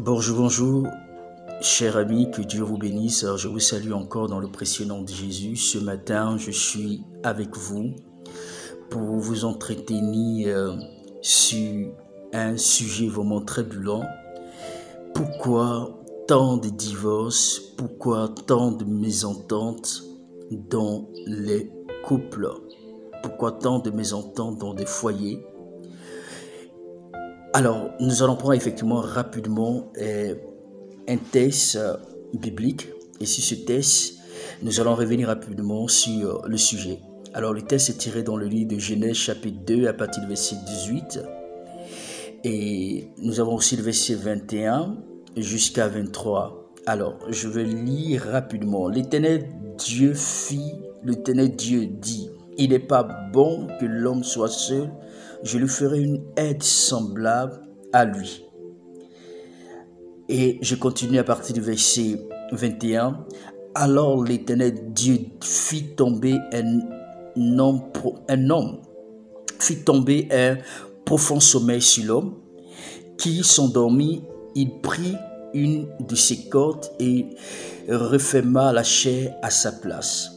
Bonjour, bonjour, chers amis, que Dieu vous bénisse. Alors, je vous salue encore dans le précieux nom de Jésus. Ce matin, je suis avec vous pour vous entretenir sur un sujet vraiment très brûlant. Pourquoi tant de divorces, pourquoi tant de mésententes dans les couples? Pourquoi tant de mésententes dans des foyers? Alors, nous allons prendre effectivement rapidement un texte biblique. Et sur ce texte, nous allons revenir rapidement sur le sujet. Alors, le texte est tiré dans le livre de Genèse chapitre 2 à partir du verset 18. Et nous avons aussi le verset 21 jusqu'à 23. Alors, je vais lire rapidement. L'Éternel Dieu dit, « Il n'est pas bon que l'homme soit seul. Je lui ferai une aide semblable à lui. » Et je continue à partir du verset 21. « Alors l'Éternel Dieu fit tomber un profond sommeil sur l'homme, qui s'endormit. Il prit une de ses cordes et referma la chair à sa place.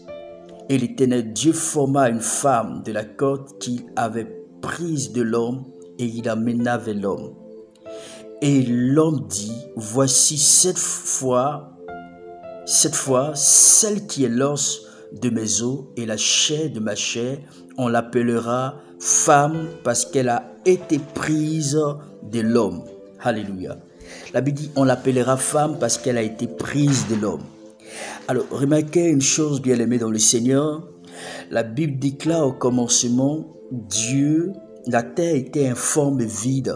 Et l'Éternel Dieu forma une femme de la corde qu'il avait prise de l'homme, et il amena vers l'homme. Et l'homme dit, « Voici cette fois, celle qui est l'os de mes os et la chair de ma chair, on l'appellera femme parce qu'elle a été prise de l'homme. » Alléluia. La Bible dit, on l'appellera femme parce qu'elle a été prise de l'homme. Alors, remarquez une chose, bien aimée dans le Seigneur. La Bible déclare au commencement, Dieu, la terre était informe et vide,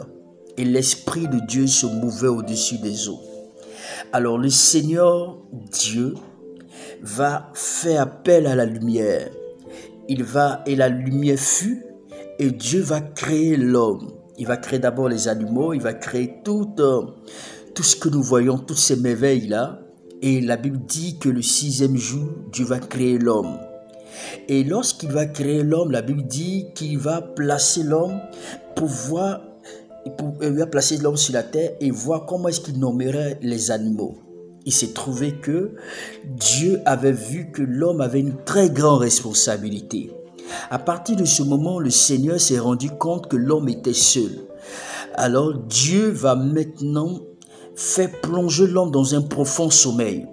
et l'Esprit de Dieu se mouvait au-dessus des eaux. Alors le Seigneur Dieu va faire appel à la lumière. Et la lumière fut, et Dieu va créer l'homme. Il va créer d'abord les animaux, il va créer tout ce que nous voyons, toutes ces merveilles-là. Et la Bible dit que le 6e jour, Dieu va créer l'homme. Et lorsqu'il va créer l'homme, la Bible dit qu'il va placer l'homme il va placer l'homme sur la terre et voir comment est-ce qu'il nommerait les animaux. Il s'est trouvé que Dieu avait vu que l'homme avait une très grande responsabilité. À partir de ce moment, le Seigneur s'est rendu compte que l'homme était seul. Alors Dieu va maintenant faire plonger l'homme dans un profond sommeil.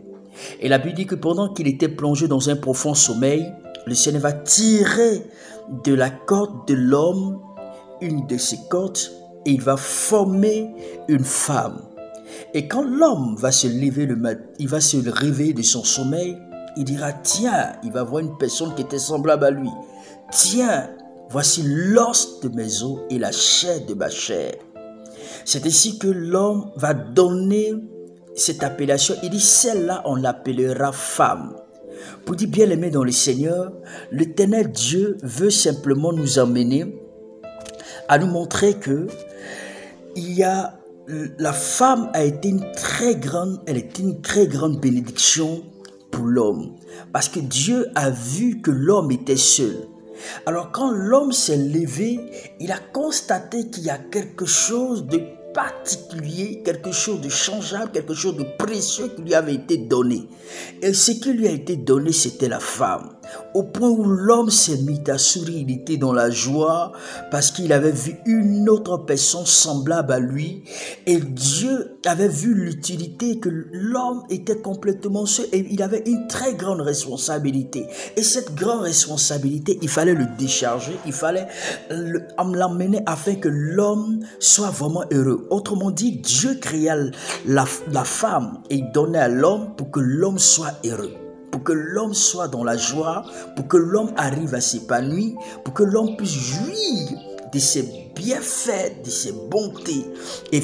Et la Bible dit que pendant qu'il était plongé dans un profond sommeil, le Seigneur va tirer de la corde de l'homme une de ses cordes et il va former une femme. Et quand l'homme va se lever le matin, il va se réveiller de son sommeil, il dira, tiens, il va voir une personne qui était semblable à lui. Tiens, voici l'os de mes os et la chair de ma chair. C'est ainsi que l'homme va donner cette appellation. Il dit, celle-là, on l'appellera femme. Pour dire, bien aimé dans le Seigneur, l'Éternel Dieu veut simplement nous amener à nous montrer que la femme a été une très grande bénédiction pour l'homme. Parce que Dieu a vu que l'homme était seul. Alors quand l'homme s'est levé, il a constaté qu'il y a quelque chose de particulier, quelque chose de changeable, quelque chose de précieux qui lui avait été donné. Et ce qui lui a été donné, c'était la femme. Au point où l'homme s'est mis à sourire, il était dans la joie parce qu'il avait vu une autre personne semblable à lui. Et Dieu avait vu l'utilité que l'homme était complètement seul et il avait une très grande responsabilité. Et cette grande responsabilité, il fallait le décharger, il fallait l'emmener afin que l'homme soit vraiment heureux. Autrement dit, Dieu créa la femme et il donnait à l'homme pour que l'homme soit heureux. Pour que l'homme soit dans la joie, pour que l'homme arrive à s'épanouir, pour que l'homme puisse jouir de ses bienfaits, de ses bontés, de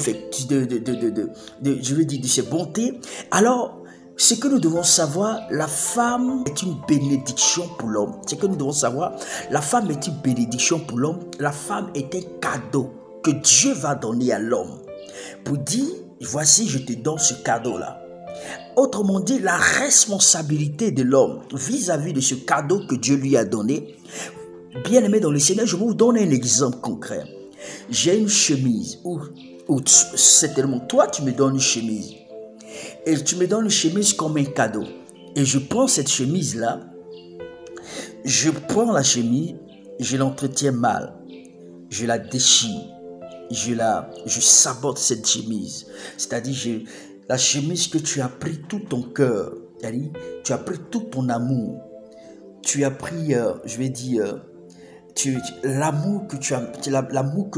ses bontés. Alors, ce que nous devons savoir, la femme est une bénédiction pour l'homme. Ce que nous devons savoir, la femme est une bénédiction pour l'homme. La femme est un cadeau que Dieu va donner à l'homme. Pour dire, voici, je te donne ce cadeau-là. Autrement dit, la responsabilité de l'homme vis-à-vis de ce cadeau que Dieu lui a donné. Bien aimé dans le Seigneur, je vais vous donner un exemple concret. J'ai une chemise où ou certainement toi, tu me donnes une chemise. Et tu me donnes une chemise comme un cadeau. Et je prends cette chemise-là, je prends la chemise, je l'entretiens mal, je la déchire, je sabote cette chemise. C'est-à-dire, la chemise que tu as pris tout ton cœur, tu as pris tout ton amour, tu as pris, l'amour que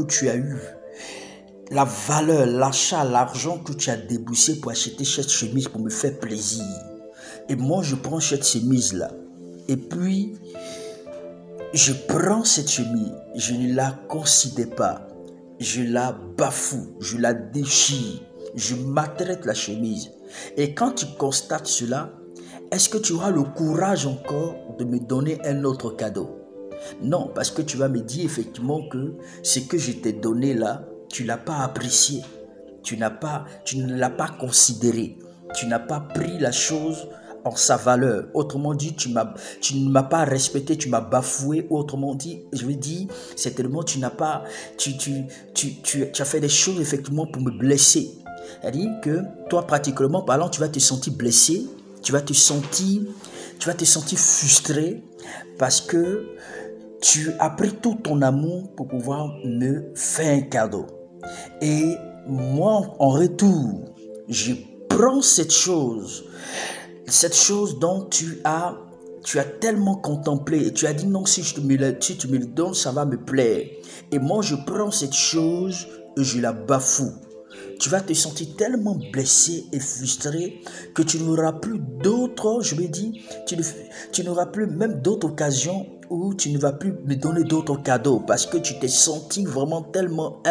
tu as eu, la valeur, l'achat, l'argent que tu as déboursé pour acheter cette chemise pour me faire plaisir. Et moi, je prends cette chemise-là. Et puis, je prends cette chemise, je ne la considère pas. Je la bafoue, je la déchire, je maltraite la chemise. Et quand tu constates cela, est-ce que tu auras le courage encore de me donner un autre cadeau? Non, parce que tu vas me dire effectivement que ce que je t'ai donné là, tu ne l'as pas apprécié, tu ne l'as pas considéré, tu n'as pas pris la chose en sa valeur. Autrement dit, tu ne m'as pas respecté, tu m'as bafoué. Autrement dit, je vais dire, certainement, tu as fait des choses effectivement pour me blesser. C'est-à-dire que toi, pratiquement parlant, tu vas te sentir blessé, tu vas te sentir frustré parce que tu as pris tout ton amour pour pouvoir me faire un cadeau. Et moi, en retour, je prends cette chose dont tu as tellement contemplé et tu as dit non, si tu me le donnes, ça va me plaire. Et moi, je prends cette chose et je la bafoue. Tu vas te sentir tellement blessé et frustré que tu n'auras plus d'autres, tu n'auras plus même d'autres occasions où tu ne vas plus me donner d'autres cadeaux parce que tu t'es senti vraiment tellement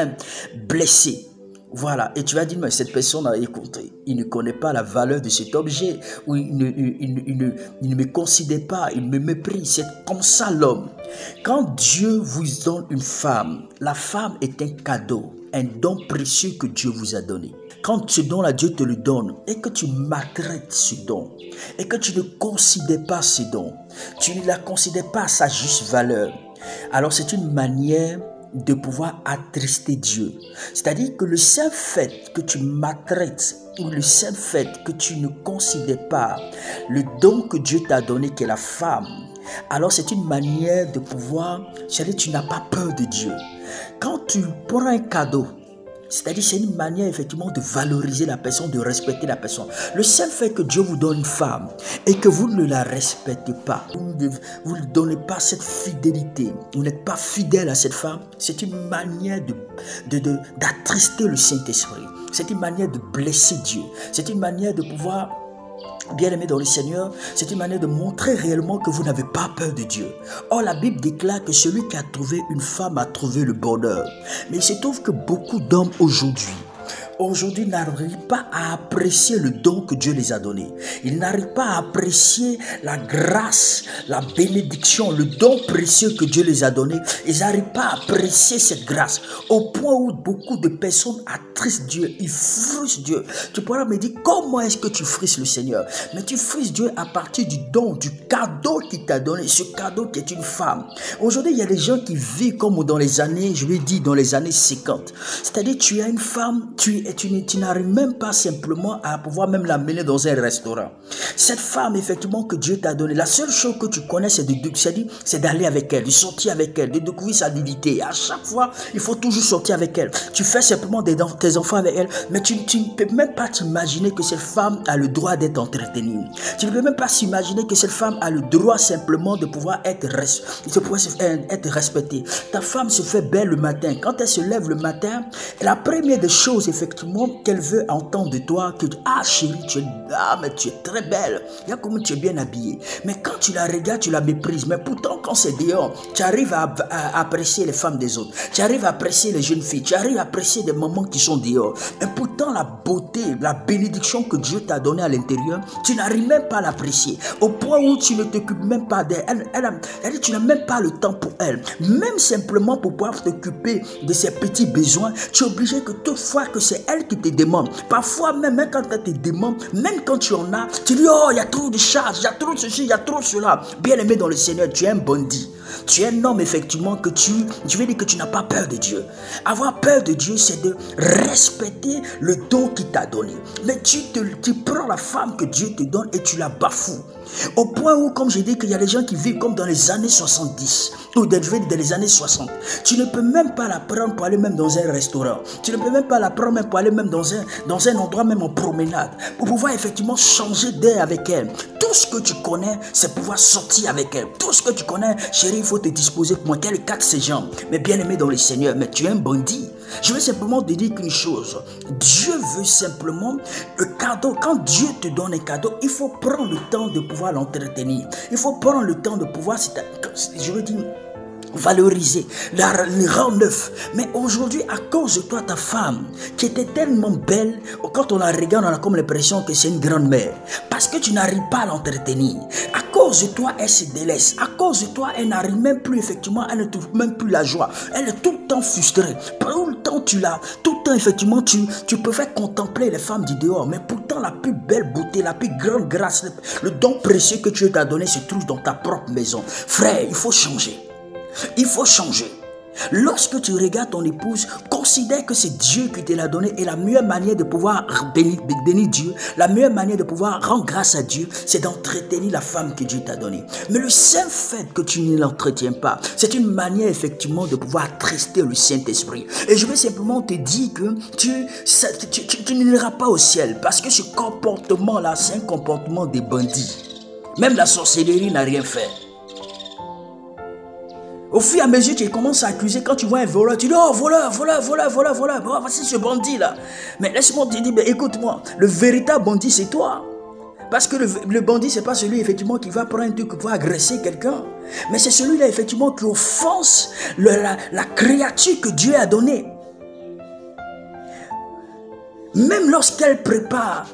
blessé. Voilà, et tu vas dire, mais cette personne a écouté, il ne connaît pas la valeur de cet objet, ou il ne me considère pas, il me méprise. C'est comme ça l'homme. Quand Dieu vous donne une femme, la femme est un cadeau, un don précieux que Dieu vous a donné. Quand ce don-là, Dieu te le donne, et que tu maltraites ce don, et que tu ne considères pas ce don, tu ne la considères pas à sa juste valeur, alors c'est une manière de pouvoir attrister Dieu. C'est-à-dire que le seul fait que tu maltraites ou le seul fait que tu ne considères pas le don que Dieu t'a donné, qui est la femme, alors c'est une manière de pouvoir, c'est-à-dire tu n'as pas peur de Dieu. Quand tu prends un cadeau, c'est-à-dire c'est une manière effectivement de valoriser la personne, de respecter la personne. Le seul fait que Dieu vous donne une femme et que vous ne la respectez pas, vous ne donnez pas cette fidélité, vous n'êtes pas fidèle à cette femme, c'est une manière d'attrister le Saint-Esprit. C'est une manière de blesser Dieu. C'est une manière de pouvoir, bien-aimé dans le Seigneur, c'est une manière de montrer réellement que vous n'avez pas peur de Dieu. Or, la Bible déclare que celui qui a trouvé une femme a trouvé le bonheur. Mais il se trouve que beaucoup d'hommes aujourd'hui n'arrivent pas à apprécier le don que Dieu les a donné. Ils n'arrivent pas à apprécier la grâce, la bénédiction, le don précieux que Dieu les a donné. Ils n'arrivent pas à apprécier cette grâce au point où beaucoup de personnes attristent Dieu, ils frustrent Dieu. Tu pourras me dire, comment est-ce que tu frustres le Seigneur? Mais tu frustres Dieu à partir du don, du cadeau qu'il t'a donné, ce cadeau qui est une femme. Aujourd'hui, il y a des gens qui vivent comme dans les années, je vais dire dans les années 50. C'est-à-dire, tu as une femme, tu n'arrives même pas simplement à pouvoir même l'amener dans un restaurant. Cette femme, effectivement, que Dieu t'a donnée, la seule chose que tu connais, c'est d'aller avec elle, de sortir avec elle, de découvrir sa nudité. À chaque fois, il faut toujours sortir avec elle. Tu fais simplement tes enfants avec elle, mais tu ne peux même pas t'imaginer que cette femme a le droit d'être entretenue. Tu ne peux même pas s'imaginer que cette femme a le droit simplement de pouvoir être respectée. Ta femme se fait belle le matin. Quand elle se lève le matin, la première des choses, effectivement, qu'elle veut entendre de toi, que chérie, tu es très belle, il y a comme tu es bien habillée. Mais quand tu la regardes, tu la méprises. Mais pourtant, quand c'est dehors, tu arrives à apprécier les femmes des autres, tu arrives à apprécier les jeunes filles, tu arrives à apprécier des mamans qui sont dehors. Et pourtant, la beauté, la bénédiction que Dieu t'a donnée à l'intérieur, tu n'arrives même pas à l'apprécier. Au point où tu ne t'occupes même pas d'elle. Tu n'as même pas le temps pour elle. Même simplement pour pouvoir t'occuper de ses petits besoins, tu es obligé que toutefois que c'est elle qui te demande. Parfois même quand elle te demande, même quand tu en as, tu dis, oh, il y a trop de charges, il y a trop de ceci, il y a trop de cela. Bien-aimé dans le Seigneur, tu es un bandit. Tu es un homme, effectivement, que tu veux dire que tu n'as pas peur de Dieu. Avoir peur de Dieu, c'est de respecter le don qu'il t'a donné. Mais tu prends la femme que Dieu te donne et tu la bafoues. Au point où, comme j'ai dit, qu'il y a des gens qui vivent comme dans les années 70 ou dans les années 60. Tu ne peux même pas la prendre pour aller même dans un restaurant. Tu ne peux même pas la prendre même pour aller même dans un endroit même en promenade. Pour pouvoir effectivement changer d'air avec elle. Tout ce que tu connais, c'est pouvoir sortir avec elle. Tout ce que tu connais, chérie, il faut te disposer pour moi. Quel quatre ces jambes. Mais bien aimé dans le Seigneur, mais tu es un bandit. Je veux simplement te dire qu'une chose. Dieu veut simplement le cadeau. Quand Dieu te donne un cadeau, il faut prendre le temps de pouvoir l'entretenir. Il faut prendre le temps de pouvoir, je veux dire, valoriser, le rendre neuf. Mais aujourd'hui, à cause de toi, ta femme, qui était tellement belle, quand on la regarde, on a comme l'impression que c'est une grande-mère. Parce que tu n'arrives pas à l'entretenir. À cause de toi, elle se délaisse. À cause de toi, elle n'arrive même plus, effectivement, elle ne trouve même plus la joie. Elle est tout le temps frustrée. Tout le temps, tout le temps, effectivement, tu peux faire contempler les femmes du dehors. Mais pourtant, la plus belle beauté, la plus grande grâce, le don précieux que Dieu t'a donné se trouve dans ta propre maison. Frère, il faut changer. Il faut changer. Lorsque tu regardes ton épouse, considère que c'est Dieu qui te l'a donné et la meilleure manière de pouvoir bénir Dieu, la meilleure manière de pouvoir rendre grâce à Dieu, c'est d'entretenir la femme que Dieu t'a donnée. Mais le seul fait que tu ne l'entretiens pas, c'est une manière effectivement de pouvoir attrister le Saint-Esprit. Et je vais simplement te dire que tu n'iras pas au ciel parce que ce comportement-là, c'est un comportement des bandits. Même la sorcellerie n'a rien fait. Au fur et à mesure, tu commences à accuser. Quand tu vois un voleur, tu dis, oh, voleur. Oh, voici ce bandit-là. Mais laisse-moi te dire, écoute-moi, le véritable bandit, c'est toi. Parce que le bandit, c'est pas celui, effectivement, qui va prendre un truc pour agresser quelqu'un. Mais c'est celui-là, effectivement, qui offense la créature que Dieu a donnée. Même lorsqu'elle prépare,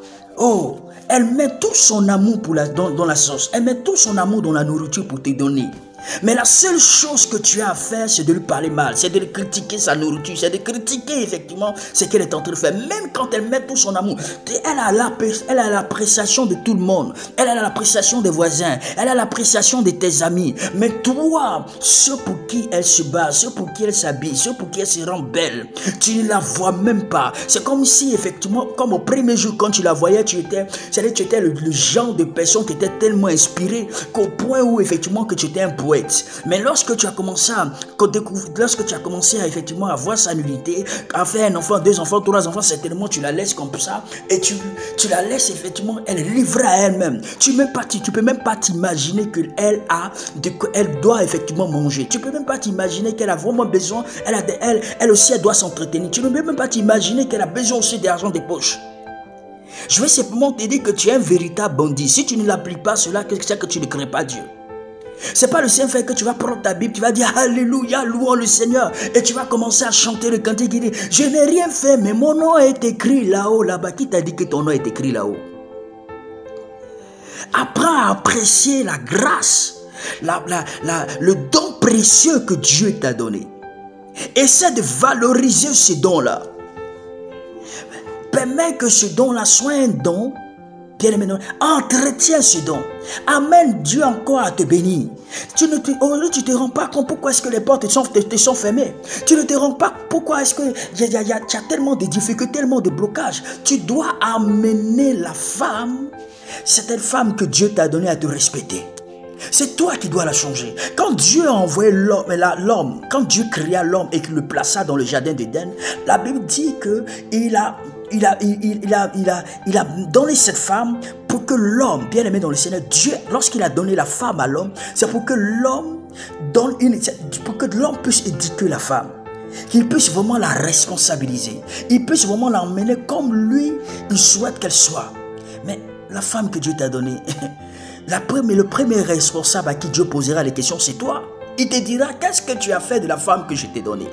elle met tout son amour dans la sauce. Elle met tout son amour dans la nourriture pour te donner. Mais la seule chose que tu as à faire, c'est de lui parler mal, c'est de critiquer sa nourriture, c'est de critiquer effectivement ce qu'elle est en train de faire. Même quand elle met tout son amour, elle a l'appréciation de tout le monde, elle a l'appréciation des voisins, elle a l'appréciation de tes amis. Mais toi, ceux pour qui elle se bat, ceux pour qui elle s'habille, ceux pour qui elle se rend belle, tu ne la vois même pas. C'est comme si effectivement, comme au premier jour quand tu la voyais, tu étais le genre de personne qui était tellement inspiré qu'au point où effectivement que tu étais un poète. Mais lorsque tu as commencé à effectivement avoir sa nullité, à faire un enfant, 2 enfants, 3 enfants, certainement tu la laisses comme ça et tu la laisses effectivement, elle livre à elle-même. Tu peux même pas t'imaginer qu'elle doit effectivement manger. Tu peux même pas t'imaginer qu'elle a vraiment besoin, elle aussi elle doit s'entretenir. Tu ne peux même pas t'imaginer qu'elle a besoin aussi d'argent de poche. Je vais simplement te dire que tu es un véritable bandit. Si tu ne l'appliques pas cela, c'est que tu ne crains pas Dieu. C'est pas le simple fait que tu vas prendre ta Bible, tu vas dire Alléluia, louons le Seigneur. Et tu vas commencer à chanter le cantique qui dit je n'ai rien fait, mais mon nom est écrit là-haut, là-bas. Qui t'a dit que ton nom est écrit là-haut? Apprends à apprécier la grâce, le don précieux que Dieu t'a donné. Essaie de valoriser ce don-là. Permets que ce don-là soit un don. Bien-aimé, entretiens ce don. Amène Dieu encore à te bénir. Tu te rends pas compte pourquoi est-ce que les portes te sont fermées. Tu ne te rends pas pourquoi est-ce que tu as tellement de difficultés, tellement de blocages. Tu dois amener la femme, cette femme que Dieu t'a donnée à te respecter. C'est toi qui dois la changer. Quand Dieu a envoyé l'homme, quand Dieu créa l'homme et qu'il le plaça dans le jardin d'Éden, la Bible dit qu'il a donné cette femme pour que l'homme, bien aimé dans le Seigneur, Dieu, lorsqu'il a donné la femme à l'homme, c'est pour que l'homme puisse éduquer la femme, qu'il puisse vraiment la responsabiliser, il puisse vraiment l'emmener comme lui, il souhaite qu'elle soit. Mais la femme que Dieu t'a donnée, le premier responsable à qui Dieu posera les questions, c'est toi. Il te dira, qu'est-ce que tu as fait de la femme que je t'ai donnée?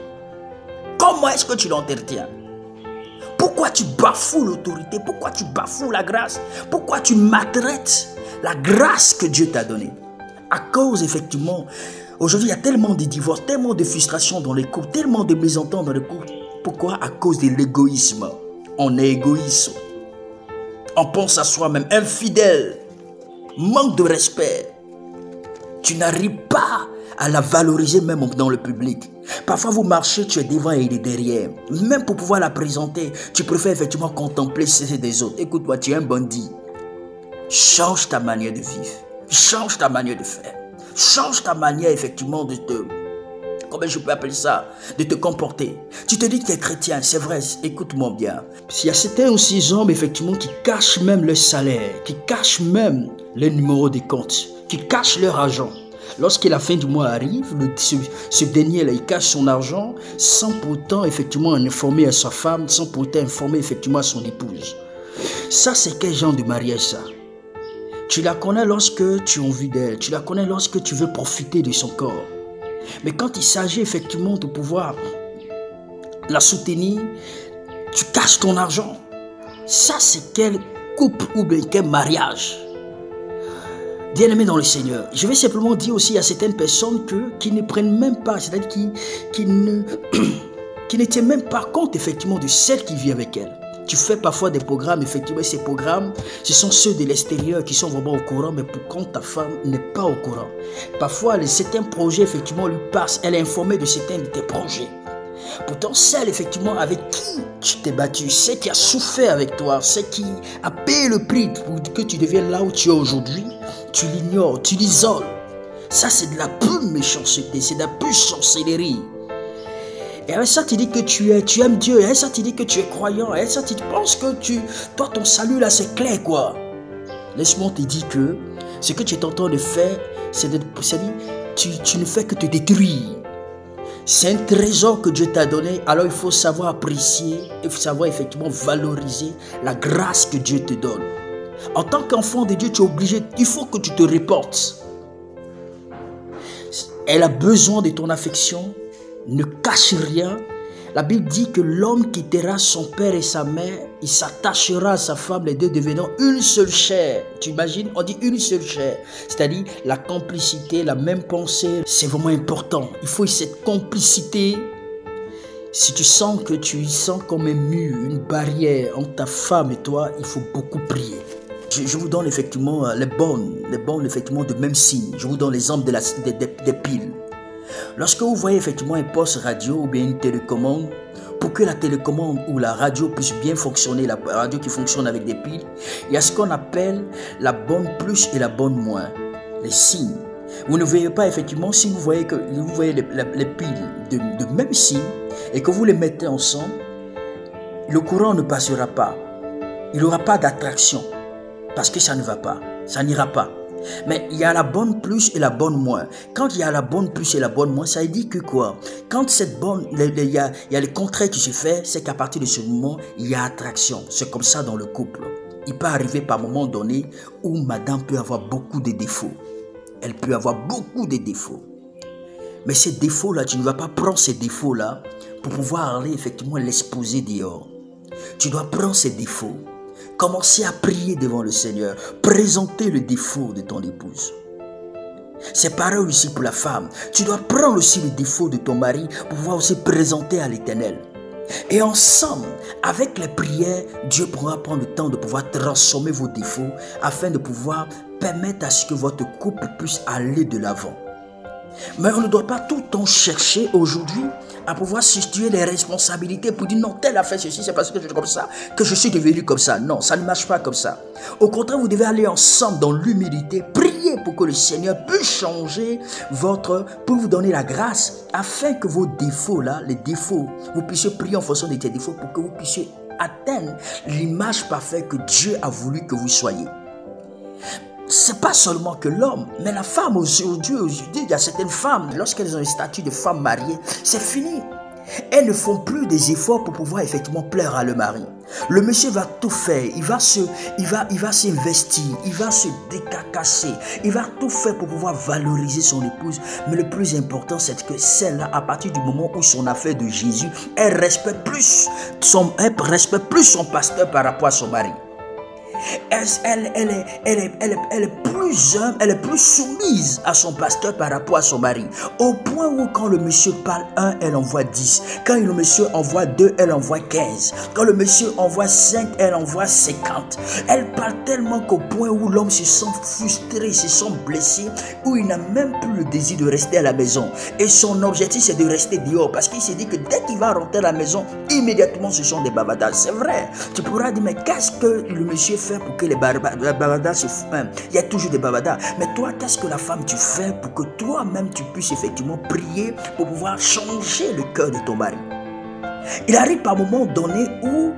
Comment est-ce que tu l'entretiens? Pourquoi tu bafoues l'autorité? Pourquoi tu bafoues la grâce? Pourquoi tu maltraites la grâce que Dieu t'a donnée? À cause, effectivement, aujourd'hui, il y a tellement de divorces, tellement de frustrations dans les couples, tellement de mésententes dans les couples. Pourquoi? À cause de l'égoïsme. On est égoïste. On pense à soi-même, infidèle, manque de respect. Tu n'arrives pas à la valoriser même dans le public. Parfois vous marchez, tu es devant et il est derrière. Même pour pouvoir la présenter, tu préfères effectivement contempler celle des autres. Écoute-moi, tu es un bandit. Change ta manière de vivre. Change ta manière de faire. Change ta manière effectivement de te... Comment je peux appeler ça? De te comporter. Tu te dis que tu es chrétien, c'est vrai, écoute-moi bien. Il y a certains aussi hommes effectivement qui cachent même leur salaire, qui cachent même le numéro des comptes, qui cachent leur argent. Lorsque la fin du mois arrive, ce dernier-là, il cache son argent sans pourtant effectivement informer à sa femme, sans pourtant informer effectivement à son épouse. Ça, c'est quel genre de mariage ça? Tu la connais lorsque tu as envie d'elle, tu la connais lorsque tu veux profiter de son corps. Mais quand il s'agit effectivement de pouvoir la soutenir, tu caches ton argent. Ça, c'est quel couple ou bien quel mariage? Bien-aimés dans le Seigneur, je vais simplement dire aussi à certaines personnes qui ne prennent même pas, c'est-à-dire qui ne tiennent même pas compte effectivement de celle qui vit avec elle. Tu fais parfois des programmes, effectivement, ces programmes, ce sont ceux de l'extérieur qui sont vraiment au courant, mais pour quand ta femme n'est pas au courant. Parfois, certains projets, effectivement, lui passent, elle est informée de certains de tes projets. Pourtant, celle, effectivement, avec qui tu t'es battu, celle qui a souffert avec toi, celle qui a payé le prix pour que tu deviennes là où tu es aujourd'hui, tu l'ignores, tu l'isoles. Ça, c'est de la pure méchanceté, c'est de la pure sorcellerie. Et avec ça, tu dis que tu aimes Dieu. Et avec ça, tu dis que tu es croyant. Et avec ça, tu penses que toi, ton salut là, c'est clair, quoi. Laisse-moi te dire que ce que tu es en train de faire, c'est tu ne fais que te détruire. C'est un trésor que Dieu t'a donné. Alors, il faut savoir apprécier, il faut savoir effectivement valoriser la grâce que Dieu te donne. En tant qu'enfant de Dieu, tu es obligé, il faut que tu te reportes. Elle a besoin de ton affection. Ne cache rien. La Bible dit que l'homme quittera son père et sa mère, il s'attachera à sa femme, les deux devenant une seule chair. Tu imagines? On dit une seule chair. C'est-à-dire la complicité, la même pensée, c'est vraiment important. Il faut cette complicité. Si tu sens que tu sens comme un mur, une barrière entre ta femme et toi, il faut beaucoup prier. Je vous donne effectivement les bonnes effectivement de même signe. Je vous donne l'exemple des piles. Lorsque vous voyez effectivement un poste radio ou bien une télécommande, pour que la télécommande ou la radio puisse bien fonctionner, la radio qui fonctionne avec des piles, il y a ce qu'on appelle la bonne plus et la bonne moins, les signes. Vous ne voyez pas effectivement, si vous voyez les piles de même signe et que vous les mettez ensemble, le courant ne passera pas. Il n'y aura pas d'attraction parce que ça ne va pas, ça n'ira pas. Mais il y a la bonne plus et la bonne moins. Quand il y a la bonne plus et la bonne moins, ça veut dire que quoi? Quand cette bonne, il y a le contraire qui se fait, c'est qu'à partir de ce moment, il y a attraction. C'est comme ça dans le couple. Il peut arriver par un moment donné où madame peut avoir beaucoup de défauts. Elle peut avoir beaucoup de défauts. Mais ces défauts-là, tu ne vas pas prendre ces défauts-là pour pouvoir aller effectivement l'exposer dehors. Tu dois prendre ces défauts. Commencez à prier devant le Seigneur. Présentez le défaut de ton épouse. C'est pareil aussi pour la femme. Tu dois prendre aussi le défaut de ton mari pour pouvoir aussi présenter à l'Éternel. Et ensemble, avec les prières, Dieu pourra prendre le temps de pouvoir transformer vos défauts afin de pouvoir permettre à ce que votre couple puisse aller de l'avant. Mais on ne doit pas tout le temps chercher aujourd'hui à pouvoir situer les responsabilités pour dire non, tel a fait ceci, c'est parce que je suis comme ça, que je suis devenu comme ça. Non, ça ne marche pas comme ça. Au contraire, vous devez aller ensemble dans l'humilité, prier pour que le Seigneur puisse changer pour vous donner la grâce, afin que vos défauts là, les défauts, vous puissiez prier en fonction de tes défauts pour que vous puissiez atteindre l'image parfaite que Dieu a voulu que vous soyez. C'est pas seulement que l'homme, mais la femme aujourd'hui, il y a certaines femmes, lorsqu'elles ont un statut de femme mariée, c'est fini. Elles ne font plus des efforts pour pouvoir effectivement plaire à leur mari. Le monsieur va tout faire, il va s'investir, il va se décacasser, il va tout faire pour pouvoir valoriser son épouse. Mais le plus important, c'est que celle-là, à partir du moment où son affaire de Jésus, elle respecte plus son pasteur par rapport à son mari. Elle est plus humble, elle est plus soumise à son pasteur par rapport à son mari. Au point où quand le monsieur parle 1, elle envoie 10. Quand le monsieur envoie 2, elle envoie 15. Quand le monsieur envoie 5, elle envoie 50. Elle parle tellement qu'au point où l'homme se sent frustré, se sent blessé, où il n'a même plus le désir de rester à la maison. Et son objectif, c'est de rester dehors parce qu'il s'est dit que dès qu'il va rentrer à la maison, immédiatement, ce sont des bavardages. C'est vrai. Tu pourras dire, mais qu'est-ce que le monsieur fait pour que les bavardages se fassent? Il y a toujours des bavardages. Mais toi, qu'est-ce que la femme tu fais pour que toi-même tu puisses effectivement prier pour pouvoir changer le cœur de ton mari? Il arrive par un moment donné où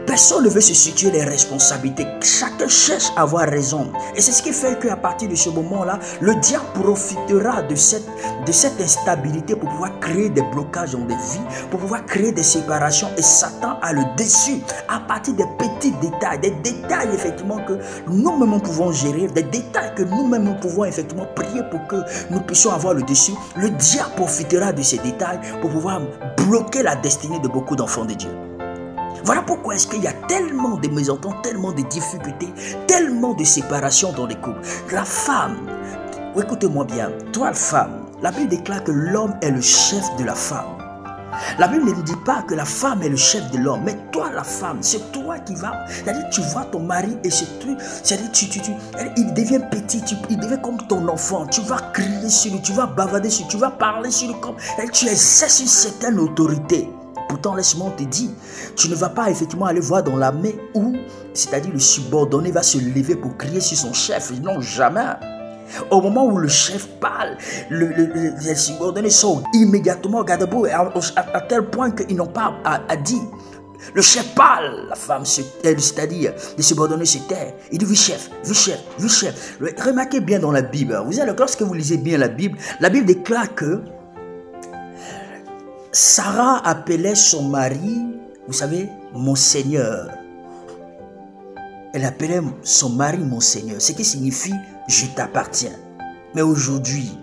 personne ne veut se situer les responsabilités. Chacun cherche à avoir raison. Et c'est ce qui fait qu'à partir de ce moment-là, le diable profitera de cette instabilité pour pouvoir créer des blocages dans des vies, pour pouvoir créer des séparations. Et Satan a le dessus à partir des petits détails, des détails effectivement que nous-mêmes pouvons gérer, des détails que nous-mêmes pouvons effectivement prier pour que nous puissions avoir le dessus. Le diable profitera de ces détails pour pouvoir bloquer la destinée de beaucoup d'enfants de Dieu. Voilà pourquoi est-ce qu'il y a tellement de mésententes, tellement de difficultés, tellement de séparations dans les couples. La femme, écoutez-moi bien, toi femme, la Bible déclare que l'homme est le chef de la femme. La Bible ne dit pas que la femme est le chef de l'homme, mais toi la femme, c'est toi qui vas, c'est-à-dire tu vois ton mari et c'est-à-dire il devient petit, il devient comme ton enfant, tu vas crier sur lui, tu vas bavarder sur lui, tu vas parler sur lui comme, tu exerces une certaine autorité. Pourtant, laisse-moi te dire, tu ne vas pas effectivement aller voir dans la main où, c'est-à-dire le subordonné va se lever pour crier sur son chef. Non, jamais. Au moment où le chef parle, les subordonnés sont immédiatement gardés à tel point qu'ils n'ont pas à dire. Le chef parle, la femme, c'est-à-dire les subordonnés se taisent. Il dit oui chef, oui chef, oui chef. Remarquez bien dans la Bible, vous allez, lorsque vous lisez bien la Bible déclare que Sarah appelait son mari, vous savez, mon Seigneur. Elle appelait son mari mon Seigneur, ce qui signifie je t'appartiens. Mais aujourd'hui,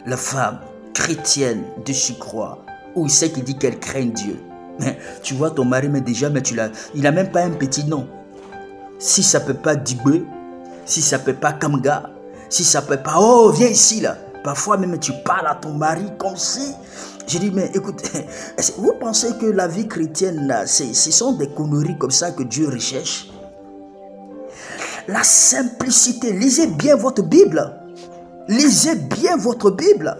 la femme chrétienne de surcroît, ou celle qui dit qu'elle craint Dieu, mais tu vois ton mari, mais déjà, il n'a même pas un petit nom. Si ça ne peut pas Dibé, si ça ne peut pas Kamga, si ça ne peut pas, oh viens ici là. Parfois même tu parles à ton mari comme si... Je dis, mais écoutez, vous pensez que la vie chrétienne, là, ce sont des conneries comme ça que Dieu recherche? La simplicité, lisez bien votre Bible. Lisez bien votre Bible.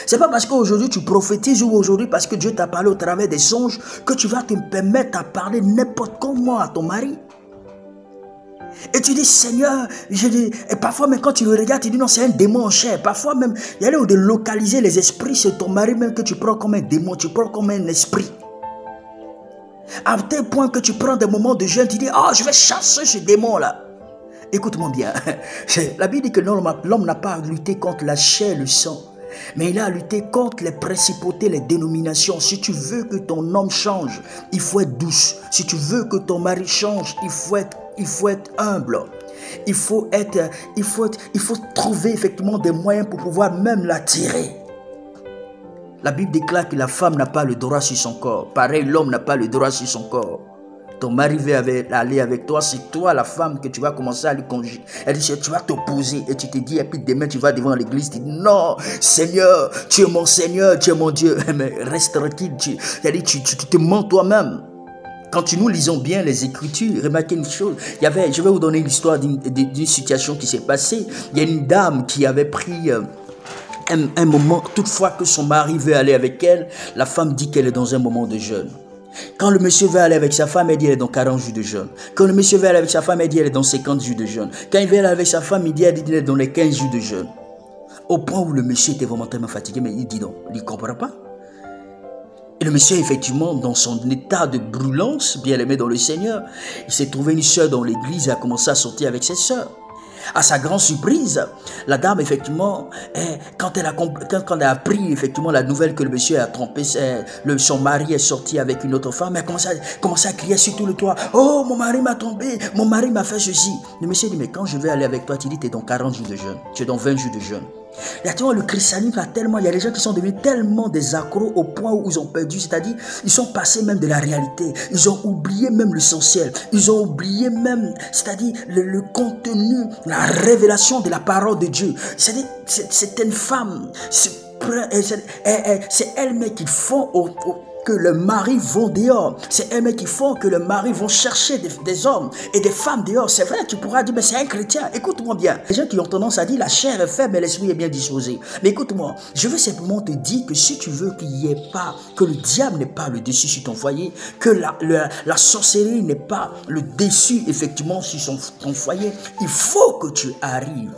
C'est pas parce qu'aujourd'hui tu prophétises ou aujourd'hui parce que Dieu t'a parlé au travers des songes que tu vas te permettre à parler n'importe comment à ton mari. Et tu dis, Seigneur, et parfois même quand tu le regardes, tu dis non, c'est un démon en chair. Parfois même, il y a l'air de localiser les esprits sur ton mari, même que tu prends comme un démon, tu prends comme un esprit. À tel point que tu prends des moments de jeûne, tu dis, oh, je vais chasser ce démon-là. Écoute-moi bien, la Bible dit que l'homme n'a pas à lutter contre la chair et le sang, mais il a à lutter contre les principautés, les dénominations. Si tu veux que ton homme change, il faut être douce. Si tu veux que ton mari change, il faut être humble. Il faut trouver effectivement des moyens pour pouvoir même l'attirer. La Bible déclare que la femme n'a pas le droit sur son corps. Pareil, l'homme n'a pas le droit sur son corps. Ton mari veut aller avec toi, c'est toi la femme que tu vas commencer à lui conjurer. Elle dit, tu vas t'opposer et tu te dis, et puis demain tu vas devant l'église, tu dis, non, Seigneur, tu es mon Seigneur, tu es mon Dieu. Mais reste tranquille, tu te mens toi-même. Quand nous lisons bien les Écritures, remarquez une chose, je vais vous donner l'histoire d'une situation qui s'est passée. Il y a une dame qui avait pris un moment, toutefois que son mari veut aller avec elle, la femme dit qu'elle est dans un moment de jeûne. Quand le monsieur veut aller avec sa femme, elle dit elle est dans 40 jours de jeûne. Quand le monsieur veut aller avec sa femme, elle dit elle est dans 50 jours de jeûne. Quand il veut aller avec sa femme, elle dit elle est dans les 15 jours de jeûne. Au point où le monsieur était vraiment tellement fatigué, mais il dit non, il ne comprend pas. Et le monsieur, effectivement, dans son état de brûlance, bien aimé dans le Seigneur, il s'est trouvé une sœur dans l'église et a commencé à sortir avec ses sœurs. À sa grande surprise, la dame, effectivement, quand elle a appris effectivement la nouvelle que le monsieur a trompé, son mari est sorti avec une autre femme, elle a commencé à crier sur tout le toit. Oh, mon mari m'a trompé, mon mari m'a fait ceci. Le monsieur dit, mais quand je vais aller avec toi, tu dis, tu es dans 40 jours de jeûne, tu es dans 20 jours de jeûne. Le christianisme a tellement, il y a des gens qui sont devenus tellement des accros au point où ils ont perdu, c'est-à-dire ils sont passés même de la réalité, ils ont oublié même l'essentiel, ils ont oublié même, c'est-à-dire le contenu, la révélation de la parole de Dieu. C'est-à-dire, c'est une femme, c'est elle-même qui font que le mari vont dehors. C'est elles-mêmes qui font que le mari vont chercher des hommes et des femmes dehors. C'est vrai, tu pourras dire, mais c'est un chrétien. Écoute-moi bien. Les gens qui ont tendance à dire, la chair est faible, mais l'esprit est bien disposé. Mais écoute-moi, je veux simplement te dire que si tu veux qu'il n'y ait pas, que le diable n'ait pas le dessus sur ton foyer, que la sorcellerie n'ait pas le dessus, effectivement, sur ton foyer, il faut que tu arrives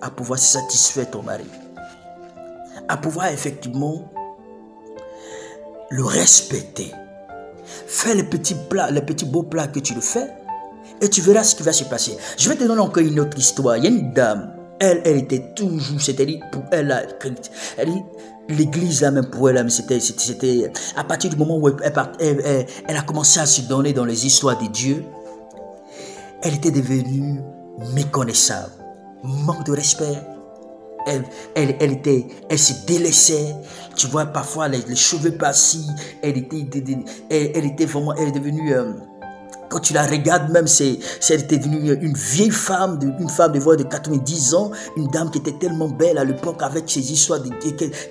à pouvoir satisfaire ton mari. À pouvoir, effectivement, le respecter. Fais les petits plats, les petits beaux plats que tu le fais et tu verras ce qui va se passer. Je vais te donner encore une autre histoire. Il y a une dame, elle était toujours, c'était pour elle, l'église là même pour elle, c'était à partir du moment où elle a commencé à se donner dans les histoires de Dieu, elle était devenue méconnaissable, manque de respect. Elle se délaissait, tu vois, parfois les cheveux passés, elle était vraiment, elle est devenue, quand tu la regardes même, elle était devenue une vieille femme, une femme de voix de 90 ans, une dame qui était tellement belle à l'époque avec ses histoires,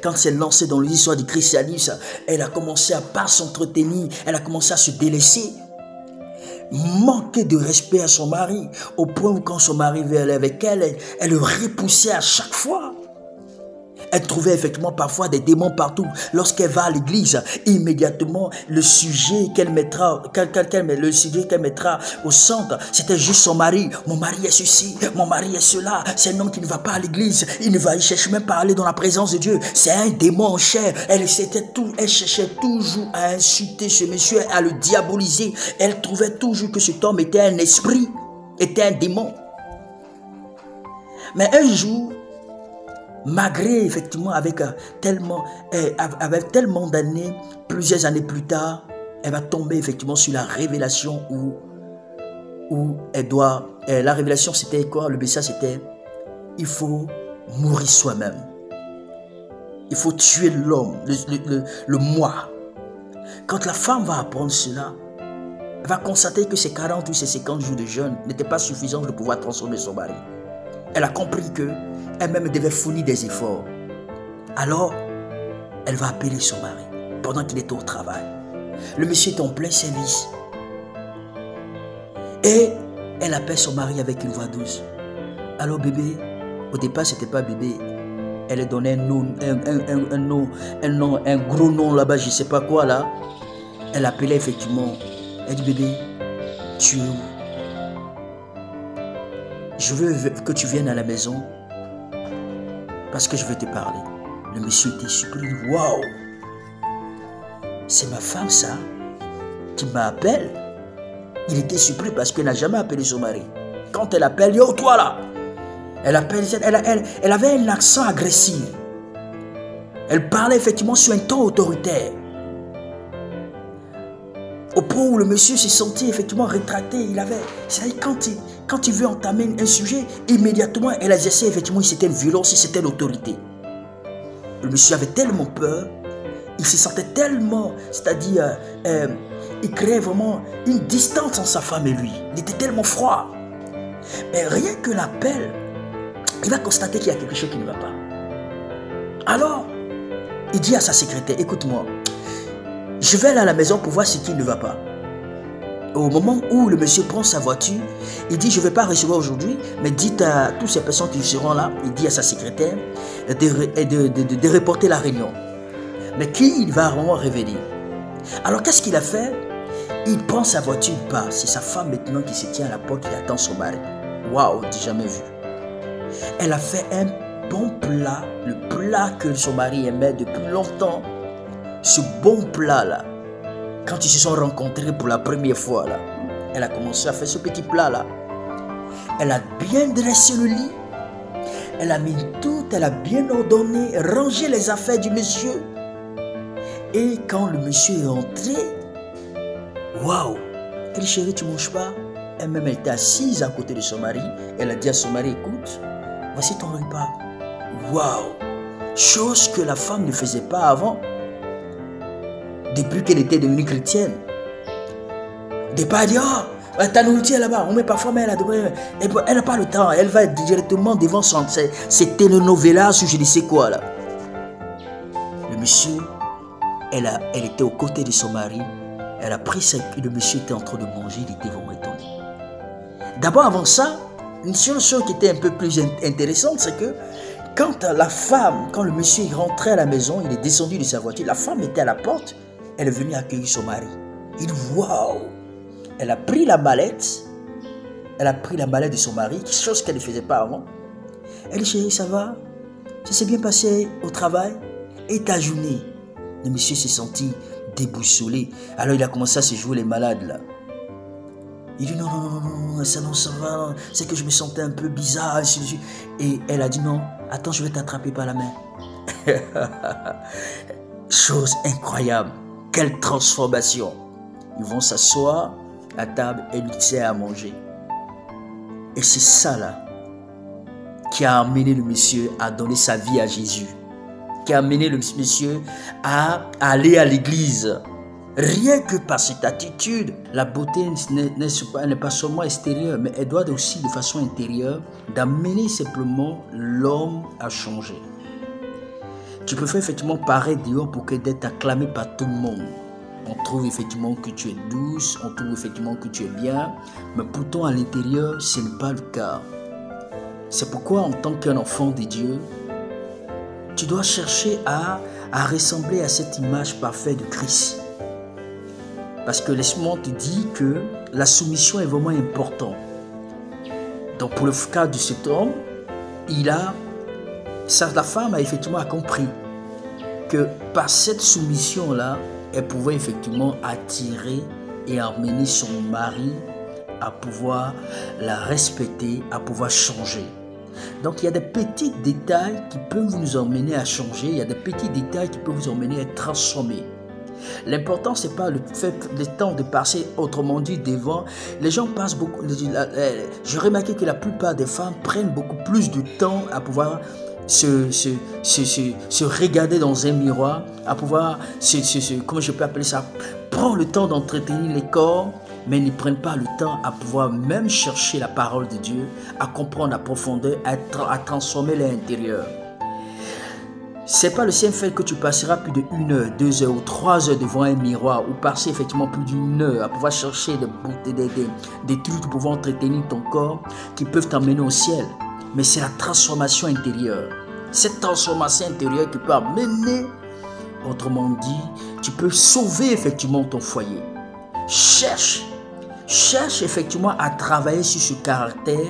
quand elle s'est lancée dans les histoires du christianisme, elle a commencé à pas s'entretenir, elle a commencé à se délaisser. Manquer de respect à son mari, au point où quand son mari venait avec elle, elle le repoussait à chaque fois. Elle trouvait effectivement parfois des démons partout. Lorsqu'elle va à l'église, immédiatement, le sujet qu'elle mettra au centre, c'était juste son mari. Mon mari est ceci, mon mari est cela. C'est un homme qui ne va pas à l'église. Il cherche même pas à aller dans la présence de Dieu. C'est un démon en chair. Elle cherchait toujours à insulter ce monsieur, à le diaboliser. Elle trouvait toujours que cet homme était un esprit, était un démon. Mais un jour, malgré effectivement avec tellement d'années, plusieurs années plus tard, elle va tomber effectivement sur la révélation où elle doit, la révélation c'était quoi? Le message c'était, il faut mourir soi-même. Il faut tuer l'homme, le moi. Quand la femme va apprendre cela, elle va constater que ces 40 ou ces 50 jours de jeûne n'étaient pas suffisants pour pouvoir transformer son mari. Elle a compris que elle-même devait fournir des efforts. Alors, elle va appeler son mari pendant qu'il est au travail. Le monsieur est en plein service. Et elle appelle son mari avec une voix douce. Alors bébé, au départ c'était pas bébé. Elle donnait un gros nom là-bas, je sais pas quoi là. Elle appelait effectivement. Elle dit bébé, tu es où? Je veux que tu viennes à la maison parce que je veux te parler. Le monsieur était surpris. Waouh! C'est ma femme ça qui m'appelle. Il était surpris parce qu'elle n'a jamais appelé son mari. Quand elle appelle, yo toi là! Elle appelle, elle avait un accent agressif. Elle parlait effectivement sur un ton autoritaire. Au point où le monsieur s'est senti effectivement rétracté. C'est-à-dire quand il veut entamer un sujet, immédiatement elle exerçait effectivement, c'était une violence, c'était l'autorité. Le monsieur avait tellement peur, il se sentait tellement, c'est-à-dire, il créait vraiment une distance entre sa femme et lui. Il était tellement froid. Mais rien que l'appel, il va constater qu'il y a quelque chose qui ne va pas. Alors, il dit à sa secrétaire, écoute-moi, je vais aller à la maison pour voir ce qui ne va pas. Au moment où le monsieur prend sa voiture, il dit, je ne vais pas recevoir aujourd'hui, mais dites à toutes ces personnes qui seront là, il dit à sa secrétaire de reporter la réunion. Mais qui il va vraiment revenir? Alors qu'est-ce qu'il a fait? Il prend sa voiture, il part. C'est sa femme maintenant qui se tient à la porte, qui attend son mari. Waouh, j'ai jamais vu. Elle a fait un bon plat, le plat que son mari aimait depuis longtemps. Ce bon plat-là, quand ils se sont rencontrés pour la première fois, là, elle a commencé à faire ce petit plat-là. Elle a bien dressé le lit. Elle a mis tout, elle a bien ordonné, rangé les affaires du monsieur. Et quand le monsieur est entré, waouh! Elle dit, chérie, tu ne manges pas? Elle-même, elle était assise à côté de son mari. Elle a dit à son mari, écoute, voici ton repas. Waouh! Chose que la femme ne faisait pas avant, depuis qu'elle était devenue chrétienne. Des pas dire, oh, ta nourriture là-bas, on met parfois, mais elle n'a pas le temps, elle va directement devant ses telenovelas ou je ne sais quoi là. Le monsieur, elle était aux côtés de son mari, elle a pris ça, le monsieur était en train de manger, il était vraiment étonné. D'abord avant ça, une seule chose qui était un peu plus intéressante, c'est que quand le monsieur rentrait à la maison, il est descendu de sa voiture, la femme était à la porte, elle est venue accueillir son mari. Il dit, waouh! Elle a pris la mallette de son mari, chose qu'elle ne faisait pas avant. Elle dit, chérie, ça va? Ça s'est bien passé au travail? Et ta journée? Le monsieur s'est senti déboussolé. Alors il a commencé à se jouer les malades là. Il dit, non, ça va, c'est que je me sentais un peu bizarre. Et elle a dit, non, attends, je vais t'attraper par la main. Chose incroyable. Quelle transformation. Ils vont s'asseoir à table et lui sert à manger. Et c'est ça là qui a amené le monsieur à donner sa vie à Jésus. Qui a amené le monsieur à aller à l'église. Rien que par cette attitude, la beauté n'est pas seulement extérieure, mais elle doit aussi de façon intérieure d'amener simplement l'homme à changer. Tu peux faire effectivement paraître dehors pour d'être acclamé par tout le monde. On trouve effectivement que tu es douce, on trouve effectivement que tu es bien, mais pourtant à l'intérieur, ce n'est pas le cas. C'est pourquoi en tant qu'un enfant de Dieu, tu dois chercher à ressembler à cette image parfaite de Christ. Parce que laisse-moi te dire que la soumission est vraiment importante. Donc pour le cas de cet homme, la femme a effectivement compris que par cette soumission-là, elle pouvait effectivement attirer et amener son mari à pouvoir la respecter, à pouvoir changer. Donc il y a des petits détails qui peuvent nous emmener à changer, il y a des petits détails qui peuvent vous emmener à être transformés. L'important, ce n'est pas le temps de passer, autrement dit, devant. Les gens passent beaucoup. J'ai remarqué que la plupart des femmes prennent beaucoup plus de temps à pouvoir se regarder dans un miroir, à pouvoir, comment je peux appeler ça, prendre le temps d'entretenir les corps, mais ne prennent pas le temps à pouvoir même chercher la parole de Dieu, à comprendre la profondeur, à transformer l'intérieur. C'est pas le simple fait que tu passeras plus de 1 heure, 2 heures ou 3 heures devant un miroir ou passer effectivement plus d'1 heure à pouvoir chercher des trucs pour pouvoir entretenir ton corps qui peuvent t'emmener au ciel. Mais c'est la transformation intérieure. Cette transformation intérieure qui peut amener, autrement dit, tu peux sauver effectivement ton foyer. Cherche effectivement à travailler sur ce caractère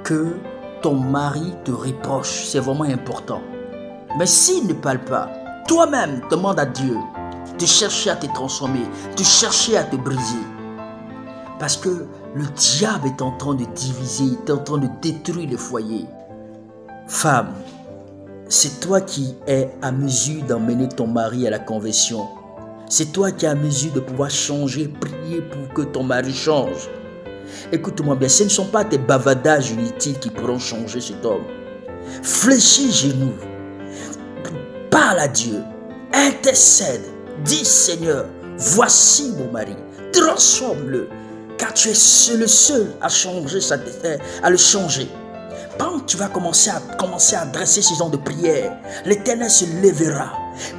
que ton mari te reproche. C'est vraiment important. Mais s'il ne parle pas, toi-même demande à Dieu de chercher à te transformer, de chercher à te briser. Parce que le diable est en train de diviser, il est en train de détruire le foyer. Femme, c'est toi qui es à mesure d'emmener ton mari à la conversion. C'est toi qui es à mesure de pouvoir changer, prier pour que ton mari change. Écoute-moi bien, ce ne sont pas tes bavardages inutiles qui pourront changer cet homme. Fléchis genoux. Parle à Dieu, intercède, dis Seigneur, voici mon mari, transforme-le, car tu es le seul à changer à le changer. Quand tu vas commencer à adresser ce genre de prière, l'Éternel se lèvera.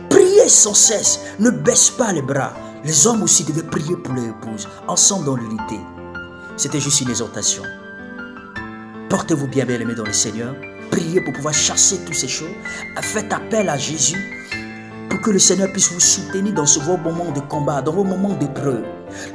Priez sans cesse, ne baisse pas les bras. Les hommes aussi devaient prier pour leur épouse, ensemble dans l'unité. C'était juste une exhortation. Portez-vous bien, bien-aimés dans le Seigneur. Priez pour pouvoir chasser toutes ces choses. Faites appel à Jésus pour que le Seigneur puisse vous soutenir dans vos moments de combat, dans vos moments d'épreuve.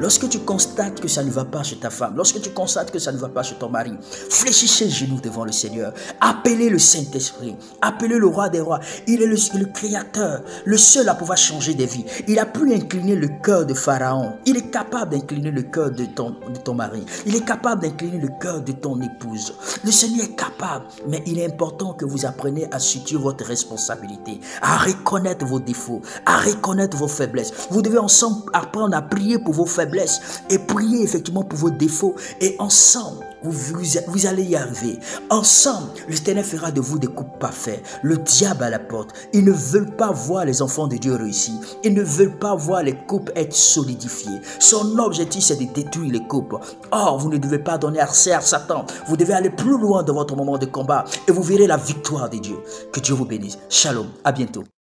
Lorsque tu constates que ça ne va pas chez ta femme, lorsque tu constates que ça ne va pas chez ton mari, fléchissez les genoux devant le Seigneur. Appelez le Saint-Esprit, appelez le Roi des Rois. Il est le Créateur, le seul à pouvoir changer des vies. Il a pu incliner le cœur de Pharaon. Il est capable d'incliner le cœur de ton mari. Il est capable d'incliner le cœur de ton épouse. Le Seigneur est capable, mais il est important que vous appreniez à situer votre responsabilité, à reconnaître vos défauts, à reconnaître vos faiblesses. Vous devez ensemble apprendre à prier pour vos faiblesses et priez effectivement pour vos défauts. Et ensemble, vous allez y arriver. Ensemble, l'Éternel fera de vous des couples parfaits. Le diable à la porte. Ils ne veulent pas voir les enfants de Dieu réussir. Ils ne veulent pas voir les couples être solidifiés. Son objectif, c'est de détruire les couples. Or, vous ne devez pas donner accès à Satan. Vous devez aller plus loin dans votre moment de combat et vous verrez la victoire de Dieu. Que Dieu vous bénisse. Shalom. À bientôt.